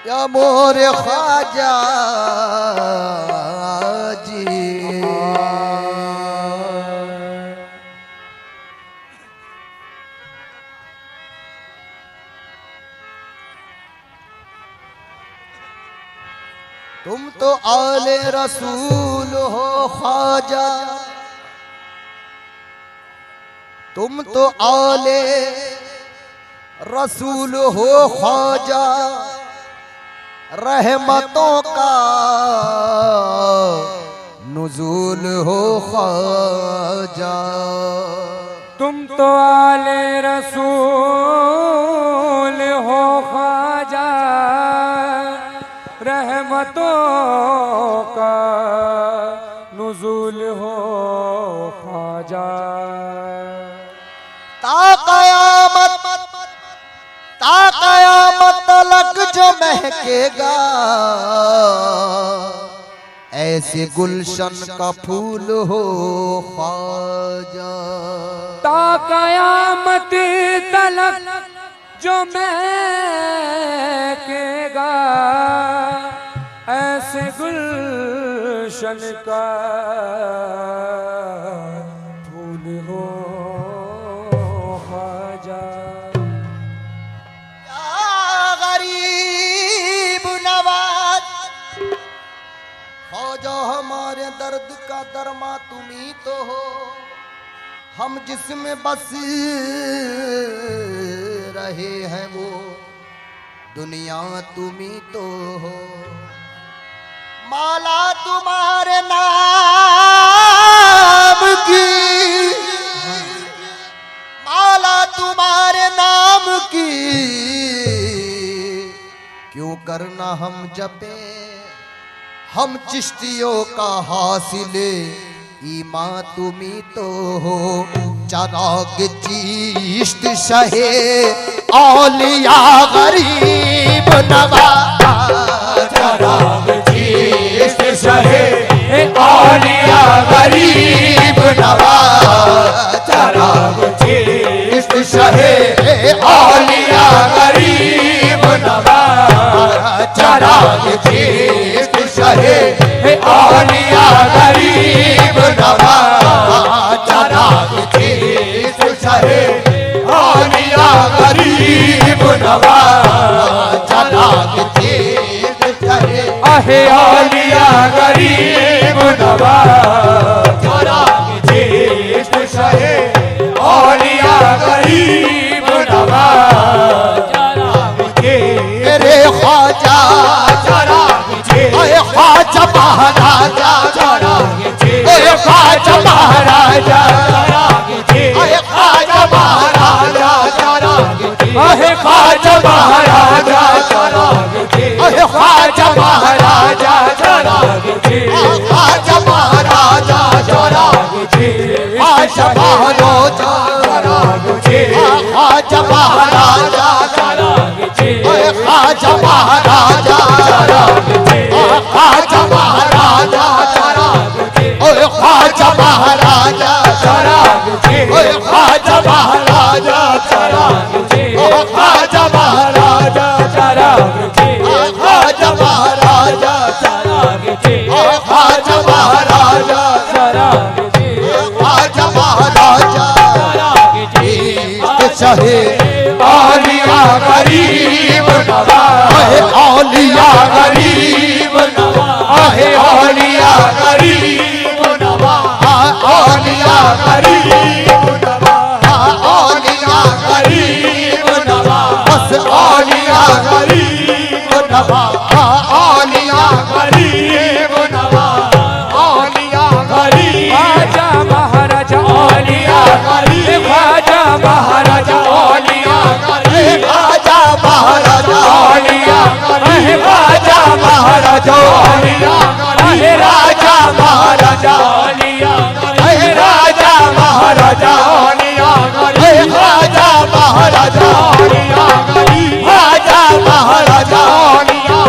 या मोरे ख्वाजा जी। तुम तो आले रसूल हो ख्वाजा, तुम तो आले रसूल हो ख्वाजा, रहमतों का नुज़ूल हो ख्वाजा। तुम तो आले रसूल हो ख्वाजा, रहमतों का नुज़ूल हो ख्वाजा। ता क़यामत तलक जो महकेगा, ऐसे गुलशन का फूल हो ख्वाजा। ता क़यामत तलक जो महकेगा, ऐसे गुलशन का फूल हो ख्वाजा। गरीब नवाज ख्वाजा, हमारे दर्द का दरमा तुम्ही तो हो, हम जिसमें बस रहे हैं वो दुनिया तुम्ही तो हो। माला तुम्हारे नाम की, माला तुम्हारे नाम की, क्यों करना हम जपे, हम चिश्तियों का हासिले ईमान तुम्ही तो हो। चराग चिश्त शहे औलिया गरीब नवाज, चराग चिश्त शहे औलिया गरीब नवाज, चराग चिश्त शहे औलिया गरीब नवाज, चराग चिश्त शहे औलिया गरीब नवाज, चराग चिश्त शहे औलिया गरीब नवाज, चराग चिश्त शहे अहे औलिया गरीब नवाज, चराग चिश्त शहे औलिया गरीब नवाज, चराग मेरे ख्वाजा, चराग अरे ख्वाजा महाराजा, ओए ख्वाजा महाराजा, अरे ख्वाजा महाराजा, अहे ख्वाजा महाराजा, अरे ख्वाजा महाराजा, ख्वाजा महाराजा, ख्वाजा महाराजा, ख्वाजा महाराजा, अरे ख्वाजा महाराजा, ख्वाजा महाराजा, ओए ख्वाजा महाराजा, ओए ख्वाजा महाराजा, ओए ख्वाजा महाराजा, ख्वाजा महाराजा, ख्वाजा महाराजा, ख्वाजा महाराजा, चाहे औलिया गरीब नवाज, अहे औलिया गरीब नवाज, औलिया गरीब नवाज, औलिया गरीब नवाज, औलिया गरीब नवाज, बस औलिया गरीब नवाज, औलिया गरीब नवाज, औलिया गरीब। ख्वाजा महाराजा औलिया गरीब, ख्वाजा महाराजा औलिया गरीब, ख्वाजा महाराजा, औलिया गरीब, ख्वाजा महाराजा औलिया गरीब, राजा महाराजा औलिया गरीब, राजा महाराजा औलिया गरीब, ख्वाजा महाराजा, औलिया गरीब, ख्वाजा महाराजा, औलिया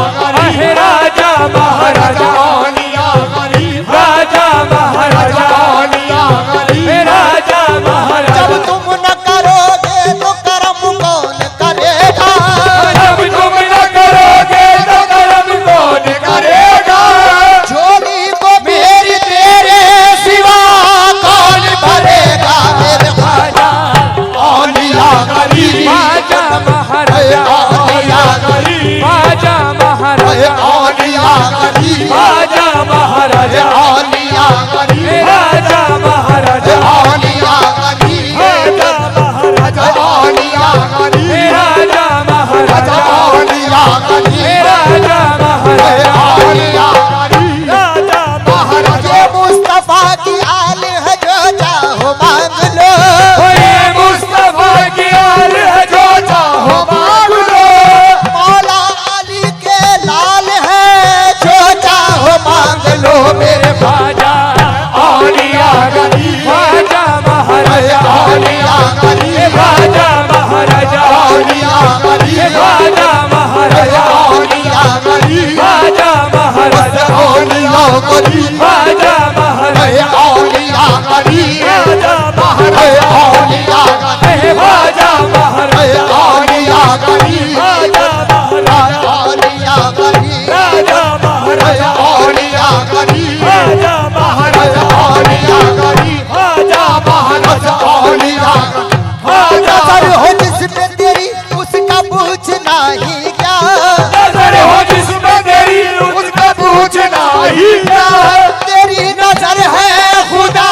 क्या है तेरी नजर है खुदा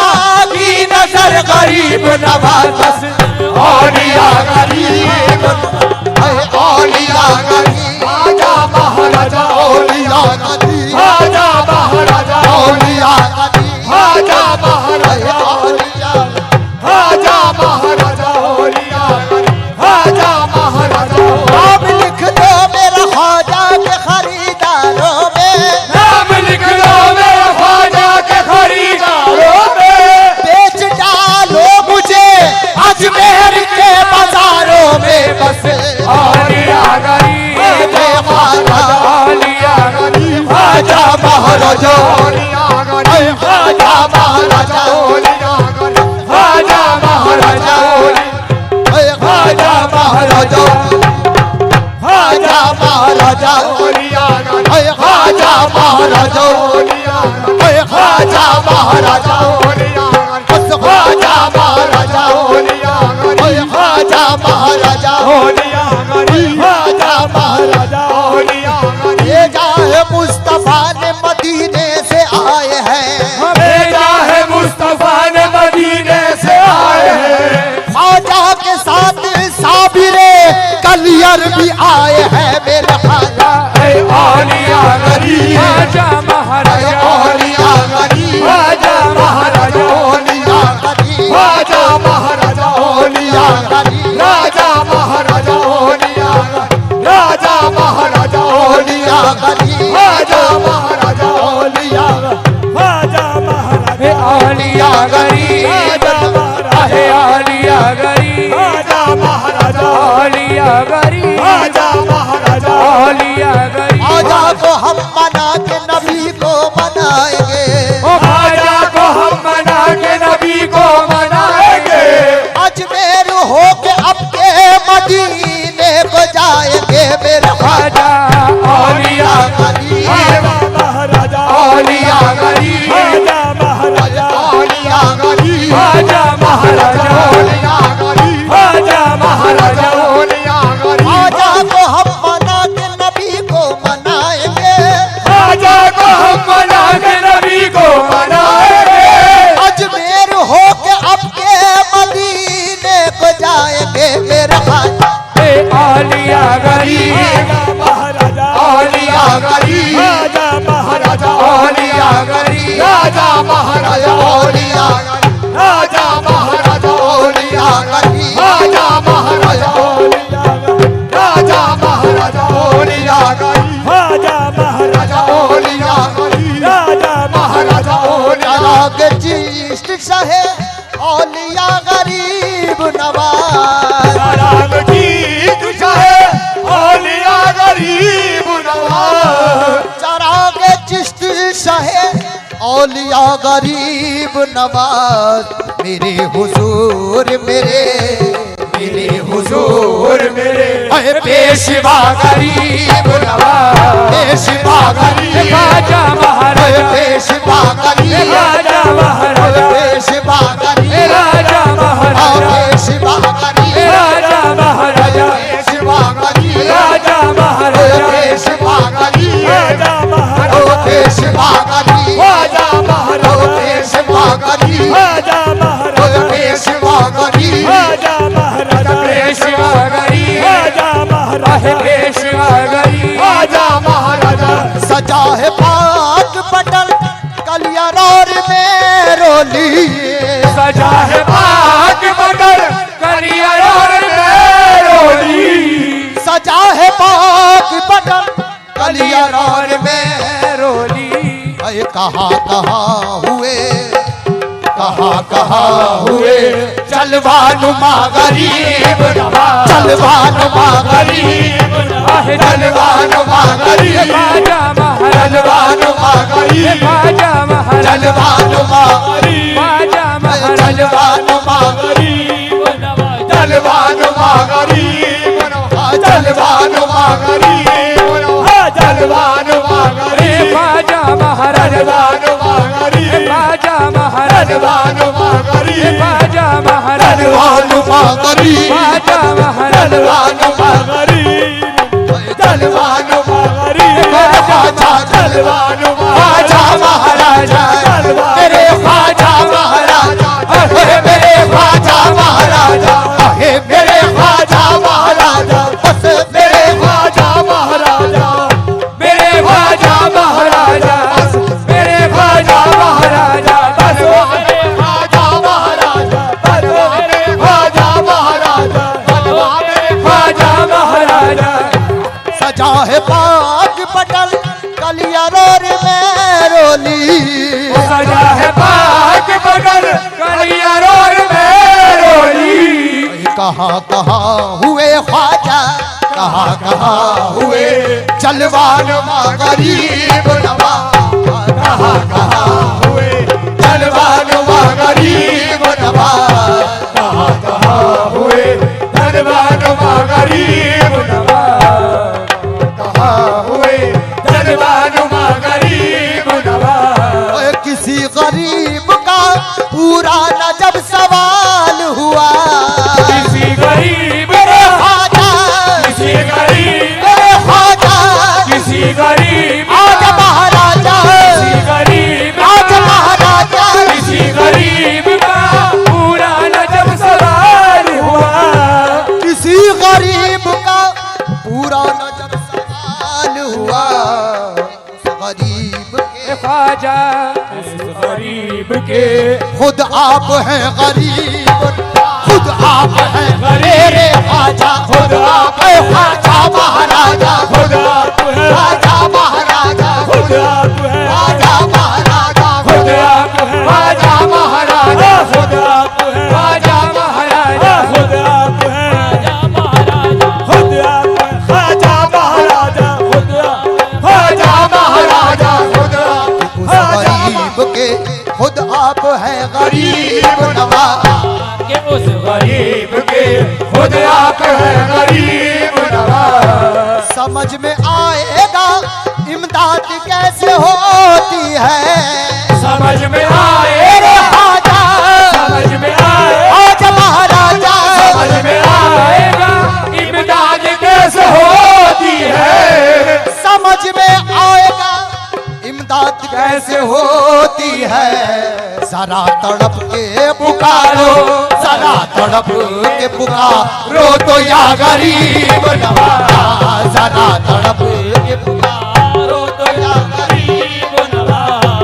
की नजर गरीब नवाज औलिया गरीब औलिया गरीब आजा महाराजा औलिया गरीब आजा महाराजा औलिया गरीब आजा महाराजा औलिया आजा महाराजा औलिया गरीब आजा महाराजा नाम लिख दो मेरा ख्वाजा के खरीदारों में नाम लिख दो मेरा ख्वाजा के खरीदारों में बेच डालो मुझे अजमेर के बाजारों में बस औलिया गरीब औलिया गरीब आजा महाराजा औलिया गरीब आजा महाराजा औलिया गरीब आजा महाराजा आजा महाराजा आजा महाराजा औलिया गरीब आजा महाराजा औलिया गरीब आजा महाराजा औलिया गरीब आजा महाराजा औलिया गरीब आजा महाराजा औलिया गरीब आजा महाराजा औलिया गरीब भेजा है मुस्तफा ने मदीने से आए हैं भेजा है मुस्तफा ने मदीने से आए हैं ख्वाजा के साथ साबिरे कलियर भी आए हैं मेरे ख्वाजा औलिया गरीब आजा महाराजा औलिया गरीब आजा महाराजा औलिया गरीब आजा महाराजा औलिया गरीब राजा महाराजा औलिया राजा महाराजा औलिया गरीब आजा महाराजा औलिया आजा महाराजा औलिया गरीब आहे औलिया गरीब आजा महाराजा औलिया गरीब आजा महाराजा औलिया गरीब आजा को हम मना के नबी को मनाएंगे आजा को हम मना के नबी को मनाएंगे अजमेर हो के अब के मदीने को जाएंगे मेरे ख्वाजा औलिया गरीब महाराजा औलिया गरीब आजा महाराजा औलिया गरीब आजा महाराजा औलिया गरीब आजा महाराजा औलिया गरीब आजा को हम मना के नबी को मनाएंगे आजा को हम मना के नबी को मनाएंगे अजमेर हो के अब के मदीने को जाएंगे मेरे ख्वाजा औलिया गरीब महाराजा औलिया गरीब आजा महाराजा औलिया गरीब राजा महाराजा औलिया गरीब राजा महाराजा औलिया गरीब आजा महाराजा औलिया गरीब राजा महाराजा औलिया गरीब आजा महाराजा औलिया गरीब राजा महाराजा औलिया के चिश्त शहे औलिया गरीब नवाज राग जीत शहे औलिया गरीब नवाज चराग चिश्त शहे औलिया गरीब नवाज मेरे हुजूर मेरे हुजूर मेरे पेशवा गरीब नवाज पेशवा गरीब राजा महाराजा पेशवा गरीब राजा महाराजा पेशवा गरीब राजा महाराजा पेशवा गरीब राजा महाराजा पेशवा गरीब राजा महाराजा पेशवा गरीब राजा महाराजा पेशवा गरीब राजा महाराजा पेशवा गरीब राजा महाराजा पेशवा गरीब राजा महाराजा पेशवा गरीब राजा महाराजा पेशवा गरीब राजा महाराजा सजा है पाक पटल कलियारोर में रोली सजा है पाक पटल कलियारोर में रोली सजा है पाक पटल कलियारोर में रोली अरे कहाँ हुए चलवानुमा गरीब चलवानुमा गरीब चलवानुमा गरीब चलवानुमा गरीब चलवानुमा गरीब चलवानुमा गरीब चलवानुमा गरीब चलवानुमा गरीब चलवानुमा गरीब राजा महाराज चलवानुमा गरीब राजा महाराज चलवानुमा गरीब राजा महाराज चलवानुमा गरीब राजा महाराज चलवानुमा गरीब चलवानुमा गरीब राजा चलवानुमा राजा महाराज बाग पटल कलिया रोर में रोली। सजा है बाग बगल कलिया रोड में रोली। कहाँ कहाँ हुए ख्वाजा, कहाँ कहाँ हुए जलवान माँ गरीब नवाज। कहाँ कहाँ हुए धनवान माँ गरीब नवाज। कहाँ कहाँ हुए धनवान माँ गरीब नवाज। कहाँ हुए धनवान माँ गरीब नवाज। ओए किसी गरीब का पूरा न जब सवाल हुआ, किसी गरीब ख्वाजा किसी गरीब ख्वाजा किसी गरीब आज महाराजा, किसी गरीब आज महाराजा। किसी गरीब का पूरा न जब सवाल हुआ। किसी गरीब का पूरा न जब सवाल हुआ, उस गरीब के ख्वाजा इस गरीब के खुद आप हैं गरीब, खुद आप हैं मेरे ख्वाजा, खुद आप हैं ख्वाजा महाराजा, खुद आप हैं ख्वाजा महाराजा, खुद आप हैं ख्वाजा महाराजा, खुद आप हैं ख्वाजा महाराजा। खुद आप हैं ख्वाजा महाराजा। खुद आप हैं खुद आप हैं ख्वाजा महाराजा। खुद आप ख्वाजा महाराजा। खुद आप उस गरीब के खुद आप हैं गरीब नवाज। के उस गरीब के खुद आप हैं गरीब नवाज। समझ में आएगा इमदाद कैसे होती है, समझ में आए ख्वाजा समझ में आए आज महाराजा। समझ में आएगा इमदाद कैसे होती है। समझ में आएगा इमदाद कैसे होती है। जरा तड़प के पुकारो, जरा तड़प के पुकारो तो या गरीब नवाज। जरा तड़प के पुकारो तो या गरीब नवाज।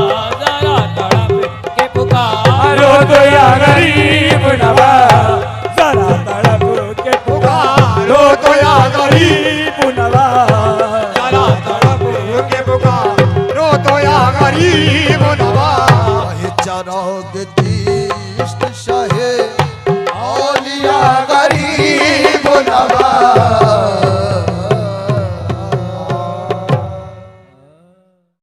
जरा तड़प के पुकारो तो या गरीब नवाज। जरा तड़प के पुकारो तो या गरीब नवाज। जरा तड़प के पुकारो तो या गरीब नवाज। चरोग दी